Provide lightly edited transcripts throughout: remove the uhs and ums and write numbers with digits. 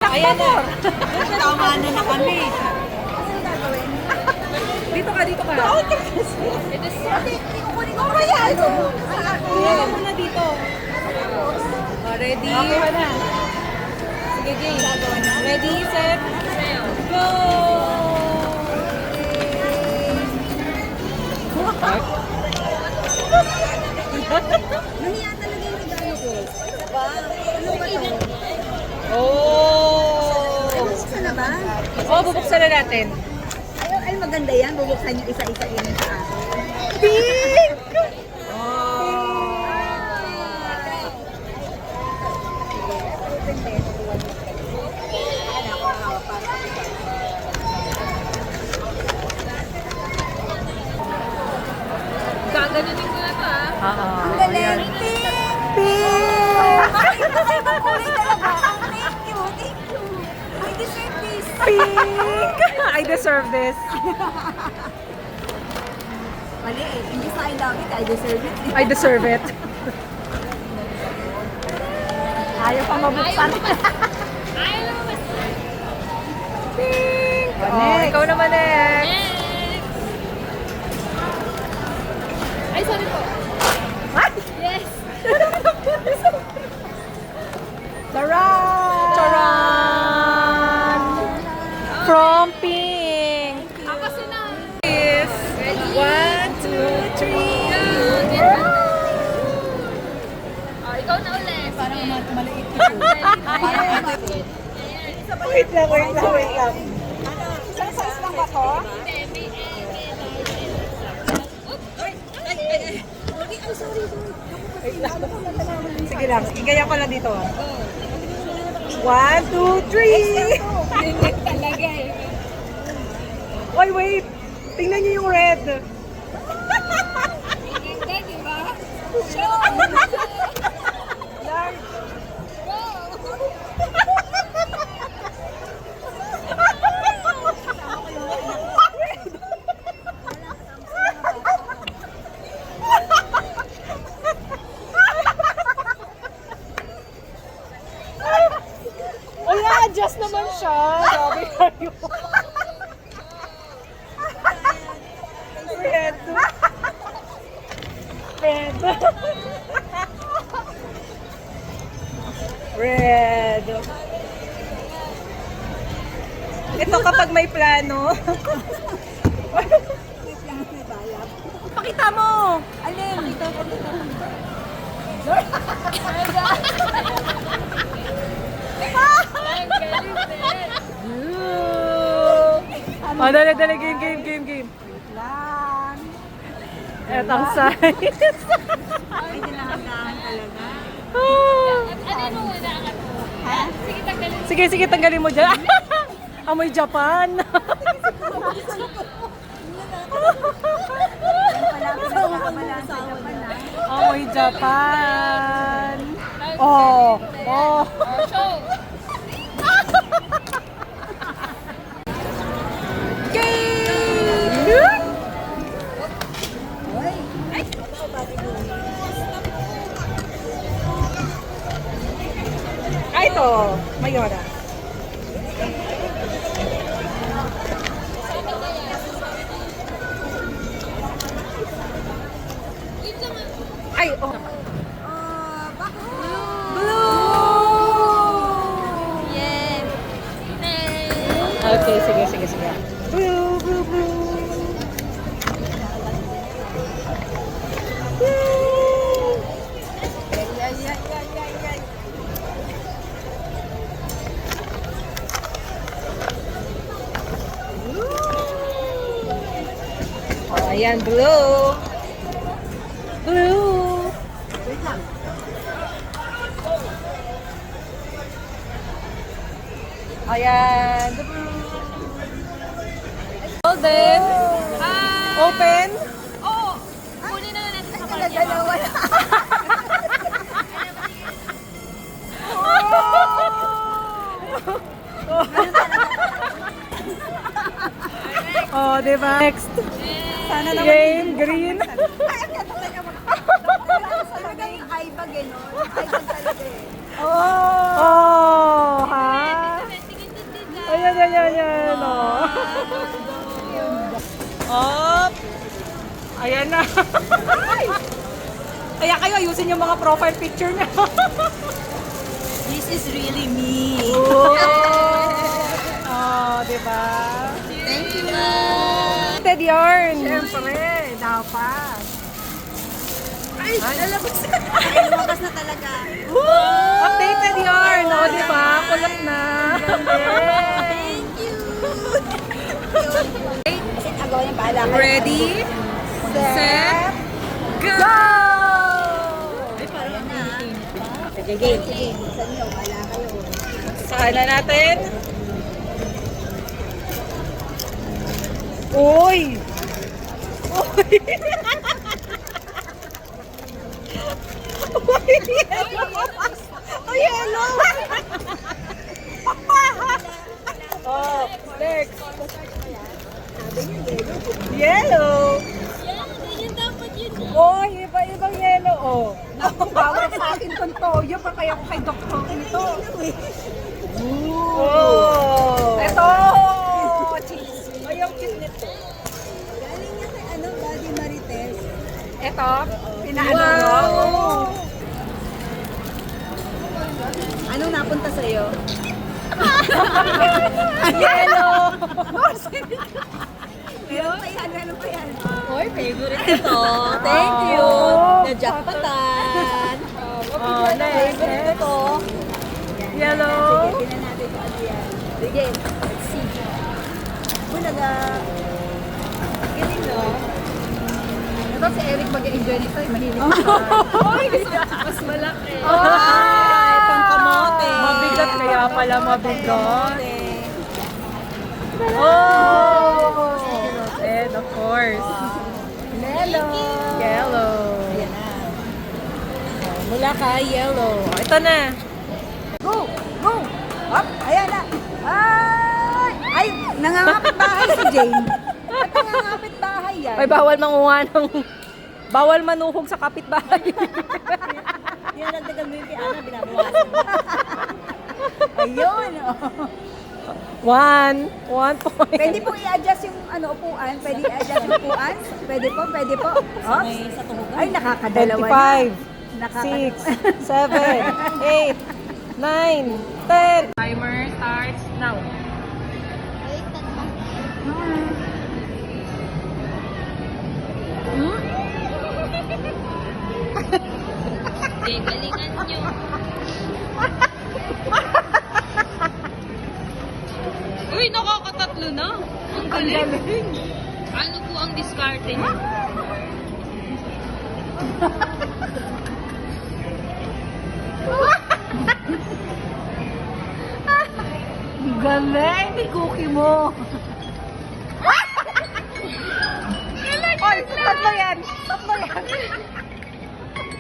Ayan na. Tama na kami. Dito ka, dito ka. Ayan mo na dito. Ready? Okay na. Sige, game. Ready, set, go! Nahiya talaga yung regalo ko. Ba? Ano ba ito? Oh! Bubuksan na ba? Oh, bubuksan na natin. Ay, maganda yan. Bubuksan yung isa-isa yun sa akin. Pink! Gaganunin ko na to, ah. Ang galing. Pink! Ay, kasi makulay talaga. Thank you. Thank you. I deserve this. Pink! I deserve this. Mali eh. Hindi sa I love it. I deserve it. I deserve it. Ayaw pa mabuksan. Pink! Oh, Oh, next. ikaw naman next. Ay, sorry po. Ay! Yes. Taran! Charan! From Pink. Ako sila. Is 1, 2, 3. Oh, ikaw na ulit. Parang maliit ito. Wait lang, wait lang, wait lang. Isang size lang ba to? Sige lang, igaya ko lang dito. 1, 2, 3. Talaga eh. Oy, wait! Tingnan niyo yung red. Ganda, di ba? Ay, adjust naman siya. Sabi kayo. Red. Red. Red. Ito kapag may plano. Pakita mo! Alin? Oh, dali, dali, game. Lang. Etang size. Ay, dinahandaan talaga. Ano mo muna ako? Ha? Sige, tanggalin. Sige, tanggalin mo dyan. Amoy Japan. Wala ko sa kamalansa naman na. Amoy Japan. Oh. Oh, show. Game! Hoy. Ay, ito. Mayora. Ay, oh. Bakit? Yes. Okay, sige. Blue. Oh, ayan, blue. Wait lang. Ayan. Golden. Open. Oh, kunin na natin sa kanya. Dalawa na. Oh, diba? Next. Sana naman Game, green. Ay, ang ganda talaga mag- sa lagay yung eye bag eh, no? Eye bag talaga eh. Oh, ha? yan. Oh. Op. Ayan na. Kaya kayo, ayusin yung mga profile picture niya. This is really me. Oh, diba? Thank you, Ma. Ted yarn. Siyempre, dapat. Ay, lumakas na talaga. Updated yarn. O, diba? Kulot na. Thank you. Kasi agaw niya bahala ka. Ready, set, go! Ay, parang na. Sige, game. Sige, buksan niyo. Bahala kayo. Saan na natin? Uy! Uy! Uy, yellow! Oh, next. Yellow! Oh, iba-ibang yellow. Oh. Bawal sa akin tong toyo. Papaya ko kay doktor nito. Oh! Ito! Cheese. Ay, yung cute nito. Galing niya kay Daddy Marites. Ito, pinaano mo. Anong napunta sa'yo? Yellow! Meron pa yan. Oy, favorite ito. Thank you. Oh. Najakpatan. Oh, nice. Favorite ito. Yellow. Sige, tingnan natin kung ano yan. Sige, let's see. Bulaga. Galing, no? Ito si Eric mag-enjoy nito. Mahilig siya. Mas malaki. Ay, pangkamote. Mabigat kaya pala mabigat. Kamote. Oh! And of course, Yellow. yellow. Ayan na. Mula kay yellow. Ito na. Go! Go! Up! Ayan na! Ay! Ay! Nangangapit bahay si Jane. At nangangapit bahay yan. Ay, bawal manguha ng... Bawal manuhog sa kapitbahay. Yung nagdagal mo yung piano, binabawasan mo. Ayun! One point. Pwede po i-adjust yung upuan. Pwede i-adjust yung upuan. Pwede po. Oops. Ay, nakakadalawa na. 25, 6, 7, 8, 9, 10. Timer starts now. Galingan nyo. Uy, nakakatatlo na. Ang galing. Ano po ang diskarte niyo? Galing ni cookie mo. Oy, tatlo yan.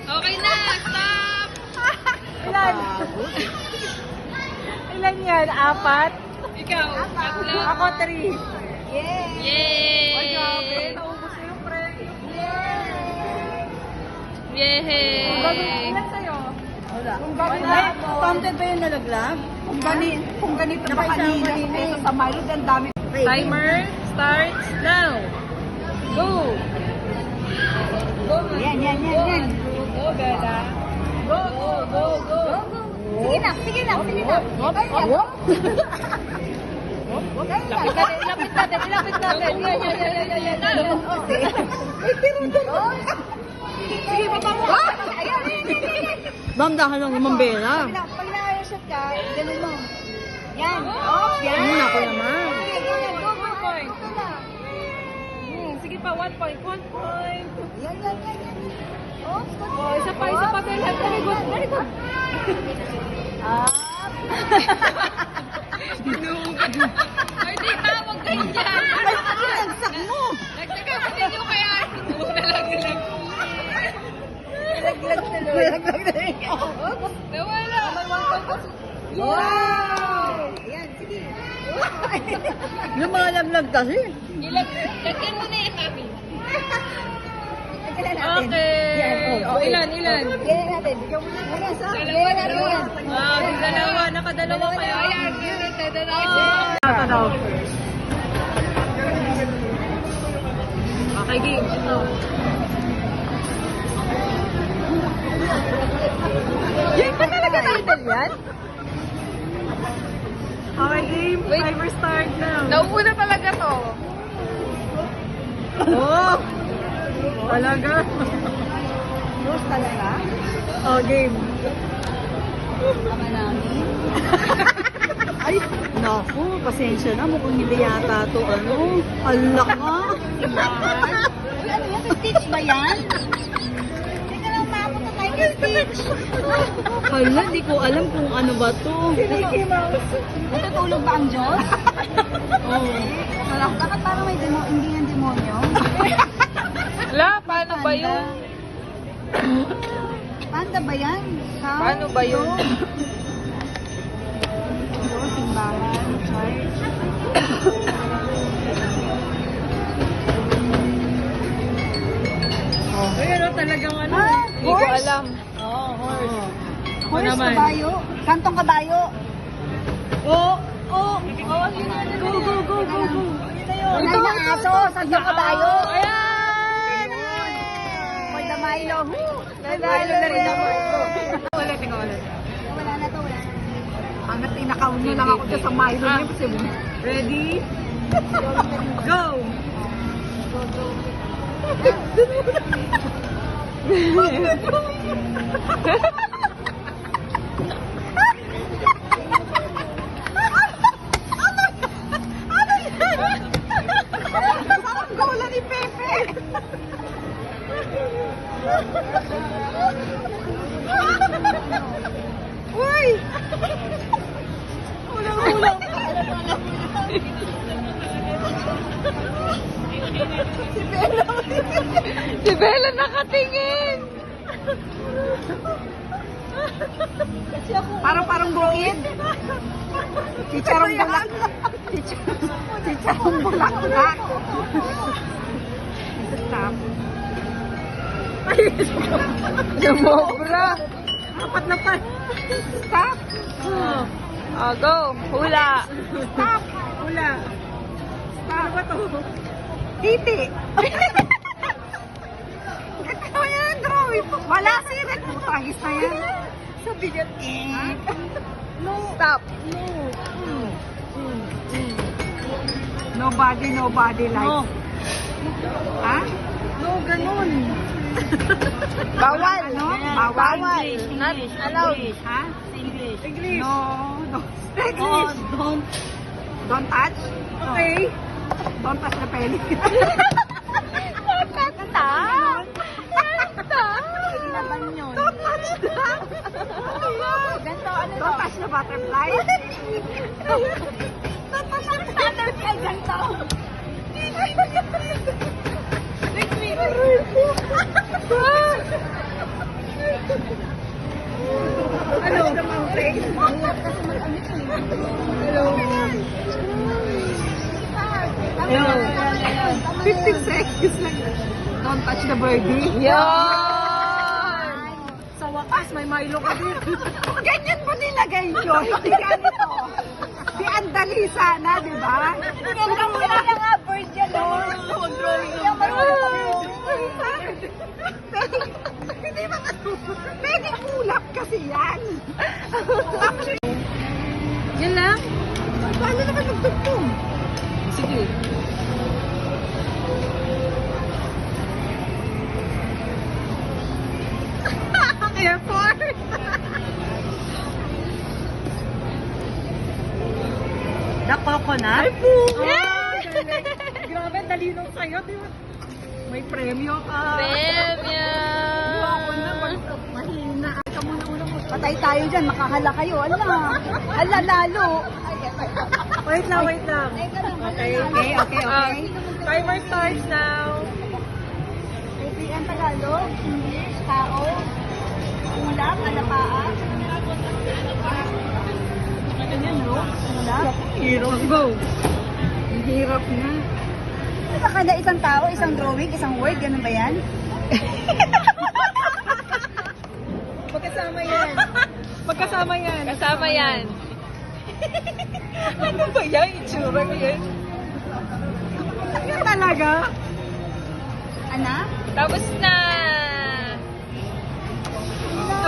Okay na, stop! Ilan? Ilan yan? Apat? Ikaw, tatlo. Ako 3. Yay! Ay, grabe. Naubos na yung pre. Yay! Ilan sa'yo? Wala. Wala. Counted ba yung nalaglag? Kung ganito na kanina sa Milo, ang dami. Timer starts now. Go! Yan. Go, Bella. Go. Sige na. Ilapit natin. Yan. Sige, baba mo. Ayan. Ma'am, dahan lang naman, Bella. Pag na-shot ka, ganun mo. Yan. Yan. Ako naman. Go. Sige pa, 1 point. Yan. Oh, isa pa, Bella. Very good. Up. Ay, di ba? Huwag kayo dyan. Nagsak mo. Nagkakapatid nyo kaya. Nalaglag. Nalaglag na rin. Nawala. Wow! Ayan, sige. Lumalaglag kasi. Lagyan mo na yung kami. Lagyan natin. Okay. Yan, Oh, ilan? Lagyan natin. Ayan, so, Dalawa. lagyan natin. Nakadalawa kayo. Ayan, dalawa. daw. Okay, game. Ito. Yan ba talaga title yan? Okay, game. Wait. Timer start now. Nauuna talaga to. Oh! Talaga? Rose talaga? Oh, game. Ama namin. Ay, naku, pasensya na. Mukhang hindi yata to, ano. Alak nga. Uy, ano yan? Stitch ba yan? Teka lang, maabot na tayo ng Stitch. Hala, di ko alam kung ano ba to. Mickey Mouse. Natutulog ba ang Diyos? Oh. Bakit parang may hindi ng demonyo? Wala, paano ba yun? Panda ba yan? Cow? Paano ba yun? Ito, simbahan, church. Ay, ano talagang ano. Hindi ko alam. Oh, horse. Horse, naman. kabayo. Kantong kabayo. Oh, oh, oh, go, go, go, go, go. Ito ang aso, sadyang kabayo. Ayan! For the Milo. Nanalo na rin ako. Ulit, tingnan ulit. Wala na to, wala na. Ang tinakaon nyo lang ako dyan sa Milo niya. Ready? Go! Parang gola ni Pepe! Uy! Ulang-ulang! Si Bella nakatingin! Parang bukid. Chicharong bulak. Chicharong bulaklak. Stop. Sumobra! Apat na pa. Stop. Oh, go! Hula! Stop. Wala. Stop. Ano ba to? Titi. Ito yan, drawing. Wala sirit. Putagis na yan. Sa bigat Stop! Nobody likes. Ha? No, ganun. Bawal! Ano? Bawal! English. Not allowed! Ha? English. English. No. English. Don't touch. Okay. Don't touch the penny. Kanta! Kanta! Hindi naman yun. Don't touch that. Ganito, ano to? Don't touch the butterfly. Don't touch the butterfly. Ganito. Ano? The mountain. Hello. 15 seconds lang. Don't touch the birdie. Yan! Sa wakas, may Milo ka din. Ganyan mo nilagay yun. Hindi ganito. Di andali sana, di ba? Wala na nga bird yan, oh. Yung marunong. Hindi ba pwede ulap kasi yan. Yan lang? Paano naman magtugtong? Sige. Airport! The coconut? Ay po! Grabe, dali nung sa'yo, di ba? May premyo ka. Premyo! Ako na, mahina. Ka muna unang Patay tayo dyan, makahala kayo. Ala lalo. Wait lang. Okay. Timer starts now. Kaibigan Tagalog, English, tao, ulam, alapaan. Ganyan, no? Ulam. Hirap. Go. Ang hirap na. Diba kada isang tao, isang drawing, isang word, ganun ba yan? Pagkasama yan. Kasama yan. Ano ba yan? Itsura yan. Yan talaga? Anak? Tapos na.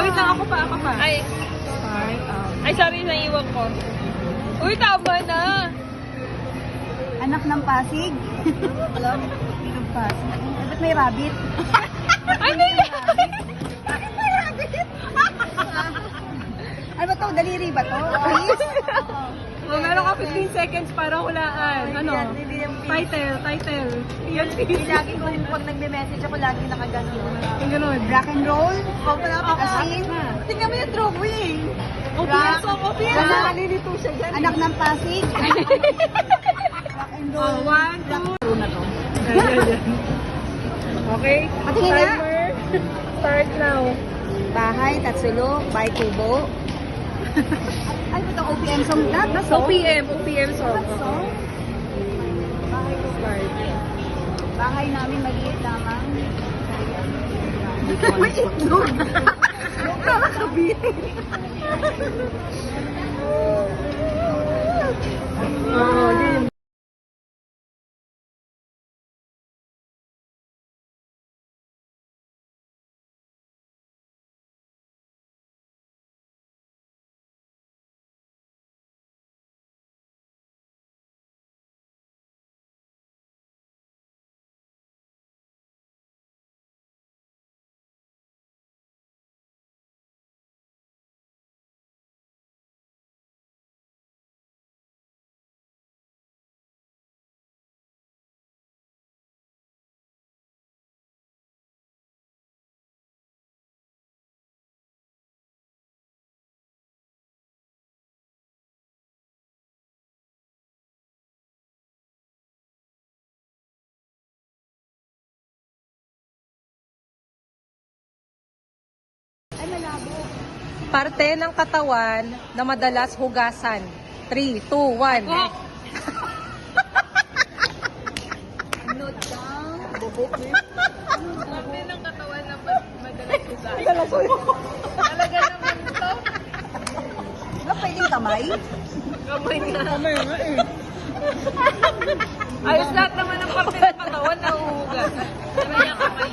Wait lang, ako pa. Ay, Start. ay sorry, naiwan ko. Uy, tama na. Anak ng Pasig? Alam? Ng Pasig. Ba't may rabbit? Ay, may Bakit may rabbit? Ano ba to? Daliri ba to? Please? Meron ka 15 seconds para hulaan. Ano? Title. Yan, please. Lagi kong pag nagme-message ako, lagi nakaganon. Yung ganun. Rock and roll? Asin? Tingnan mo yung drawing. OPS. Wala. Nalilito siya dyan. Anak ng Pasig? Rock and roll. 1, 2. Roll na to. Yan. Okay? Patingin nga. Timer. Start now. Bahay, Tatsulo, Bahay Kubo. Ano ba ito? OPM song? That song? OPM song. Song? Bahay ko. Bahay namin maliit lamang. May itlog. Nakakabili. Game. Ay, malabo. Parte ng katawan na madalas hugasan. 3, 2, 1. Note down. Parte ng katawan na madalas usahin. Talaga naman ito. Ba, pwedeng kamay? Kamay nga. Ayos lahat naman ng parte ng katawan na uhugas. Sabi niya kamay.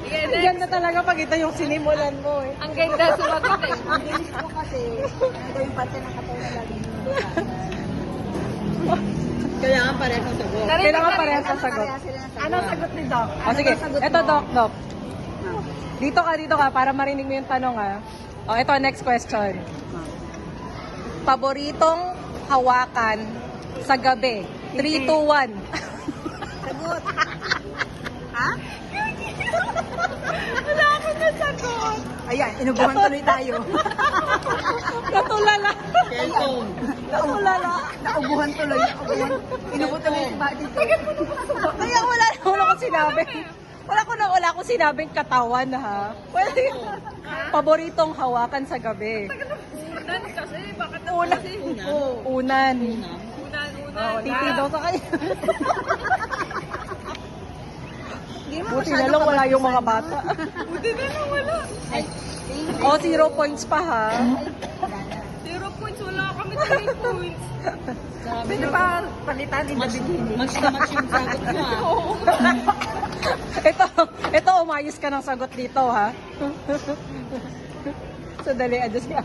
Sige, next. Ganda talaga pag ito yung sinimulan mo eh. Ang ganda sumagot eh. Ang bilis ko kasi, ito yung parte ng katawan na lagi Kailangan pareho sa sagot. Kailangan parehas sa sagot. Anong sagot ni Doc? O sige, ito Doc. Dito ka para marinig mo yung tanong O ito, next question. Paboritong hawakan sa gabi. 3, 2, 1. Sagot. Ha? Wala ako na sagot. Ayan, inubuhan tuloy tayo. Natulala. Naulala. Naubuhan tuloy. Inubuhan tuloy si Buddy. Kaya wala akong sinabi. Wala akong sinabing katawan ha. Pwede. Paboritong hawakan sa gabi. Unan kasi. Bakit na Unan. kasi? Unan. Unan. Titi daw sa kanya. Buti na lang wala yung mga bata. Buti na lang wala. O, 0 points pa ha. 0 points. Wala kami 3 points. Pwede pa palitan in the beginning. Match yung sagot mo Ito, umayos ka ng sagot dito ha. So, dali, adjust ka.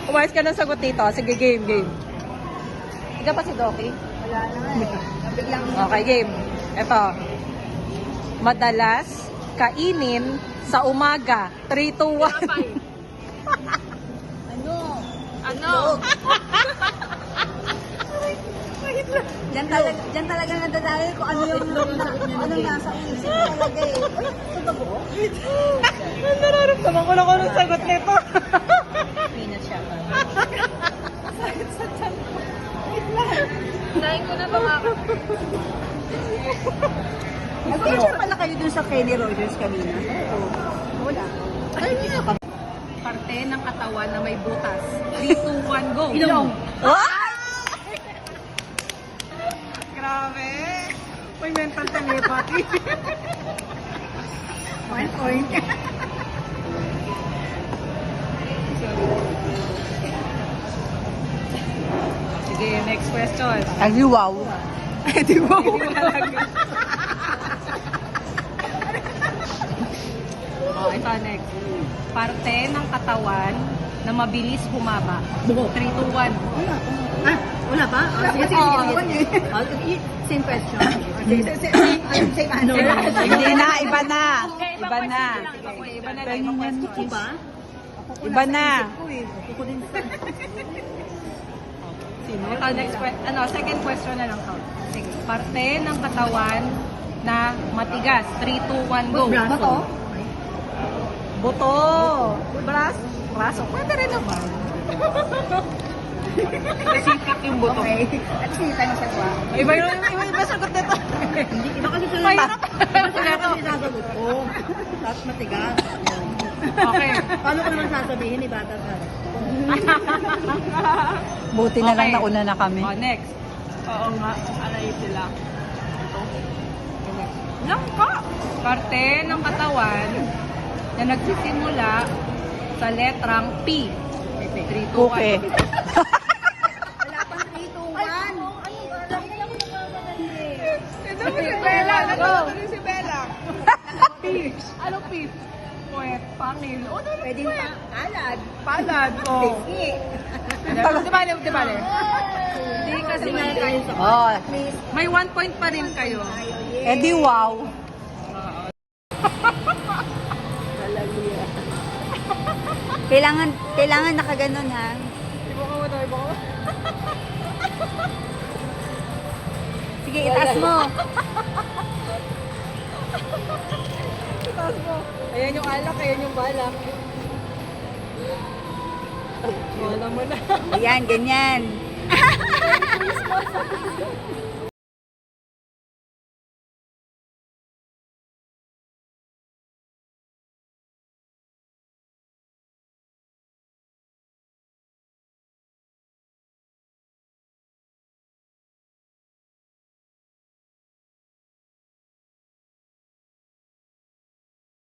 Umayos ka ng sagot dito. Sige, game. Ika pa si Doki? Wala na Biglang Okay, game. Ito. Madalas kainin sa umaga. 3, 2, 1. Ano? Diyan talaga nadadali ko ano yung anong nasa isip talaga eh. Uy, ito ba ko? Nararamdaman ko lang anong sagot nito. Peanut siya pa. Nahin ko na ba mga Nag-picture pala kayo dun sa Kenny Rogers kanina? Oo. Wala. Parte ng katawan na may butas. 3, 2, 1, go. Ilong. Grabe. May mental telepathy. 1 point. next question. Ay, wow. Di ba? Oh, ito next. Parte ng katawan na mabilis humaba. 3, 2, 1. Wala pa? Sige. Same question. Same ano. Hindi na, iba na. Iba na. Iba na lang. Ibang question. Iba na. Sino? Ito, next question. Second question na lang to. Sige. Parte ng katawan na matigas. 3, 2, 1, go. Bato? Buto. Braso. Pwede rin naman. Specific yung buto. Okay. At least hindi tayo masawa. Iba sagot nito. Hindi, iba kasi sila Mahirap. kasi sasagot ko. Tapos matigas. Okay. Paano ko naman sasabihin ni Bata ka? Buti na lang Okay. nauna na kami. Oh, next. Oo nga, alay sila. Langka. Parte ng katawan na nagsisimula sa letrang P. 3, 2, 1. Puke. Wala pang 3, 2, 1. Ano ba? Lagi ako nagmamadali. Ito mo si Bella. Nagkakato rin si Bella. P. Ano P? Puwet. Pangil. O, ano Pwede pa. Alad. palad? O. Pisngi. Di bale. Hindi kasi Hindi nga tayo sa Oh, may 1 point pa rin kayo. edi wow. Kailangan nakaganon ha. Sige, itaas mo. Ayan yung alak, ayan yung balak. Wala mo na. Ayan, ganyan.